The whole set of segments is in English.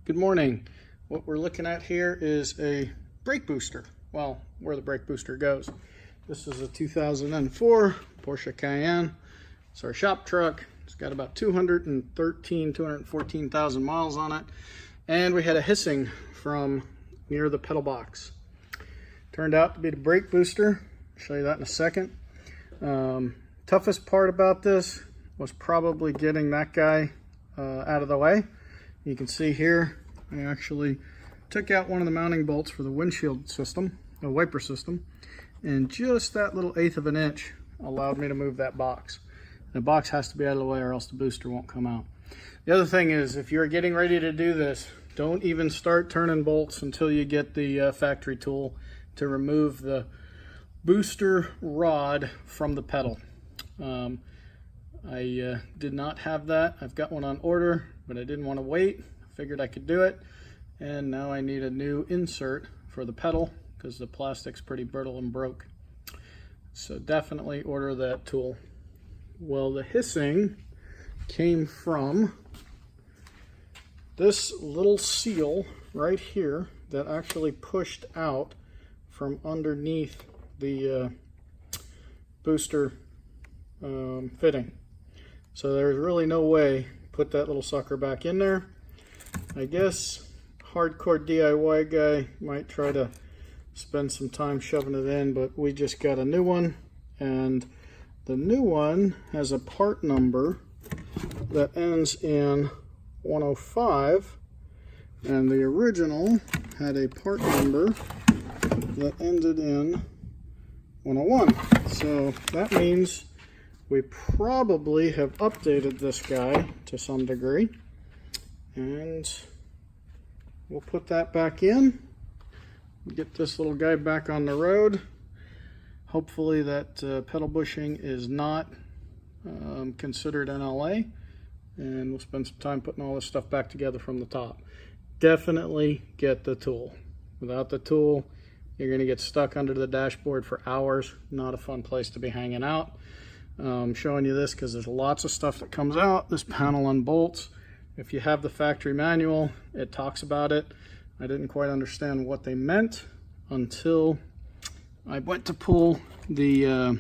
Good morning. What we're looking at here is a brake booster. Well, where the brake booster goes. This is a 2004 Porsche Cayenne. It's our shop truck. It's got about 214,000 miles on it. And we had a hissing from near the pedal box. Turned out to be the brake booster. I'll show you that in a second. Toughest part about this was probably getting that guy out of the way. You can see here, I actually took out one of the mounting bolts for the windshield system, the wiper system, and just that little eighth of an inch allowed me to move that box. The box has to be out of the way or else the booster won't come out. The other thing is, if you're getting ready to do this, don't even start turning bolts until you get the factory tool to remove the booster rod from the pedal. I did not have that. I've got one on order, but I didn't want to wait. Figured I could do it, and now I need a new insert for the pedal because the plastic's pretty brittle and broke. So definitely order that tool. Well, the hissing came from this little seal right here that actually pushed out from underneath the booster fitting. So there's really no way to put that little sucker back in there. I guess hardcore DIY guy might try to spend some time shoving it in, but we just got a new one, and the new one has a part number that ends in 105, and the original had a part number that ended in 101. So that means we probably have updated this guy to some degree, and we'll put that back in, get this little guy back on the road. Hopefully that pedal bushing is not considered NLA, and we'll spend some time putting all this stuff back together from the top. Definitely get the tool. Without the tool, you're going to get stuck under the dashboard for hours. Not a fun place to be hanging out. I'm showing you this because there's lots of stuff that comes out. This panel unbolts. If you have the factory manual, it talks about it. I didn't quite understand what they meant until I went to pull the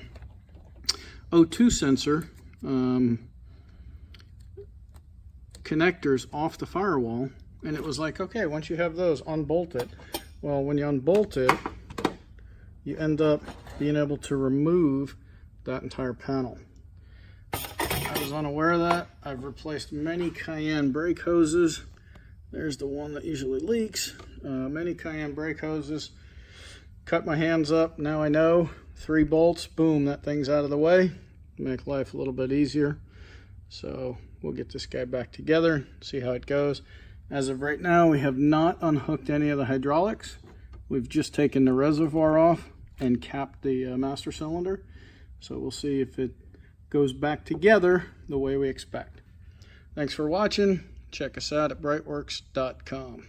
O2 sensor connectors off the firewall, and it was like, okay, once you have those, unbolt it. Well, when you unbolt it, you end up being able to remove that entire panel. I was unaware of that. I've replaced many Cayenne brake hoses. There's the one that usually leaks. Many Cayenne brake hoses. Cut my hands up. Now I know. 3 bolts. Boom, that thing's out of the way. Make life a little bit easier. So we'll get this guy back together, see how it goes. As of right now, we have not unhooked any of the hydraulics. We've just taken the reservoir off and capped the master cylinder. So we'll see if it goes back together the way we expect. Thanks for watching. Check us out at brightworks.com.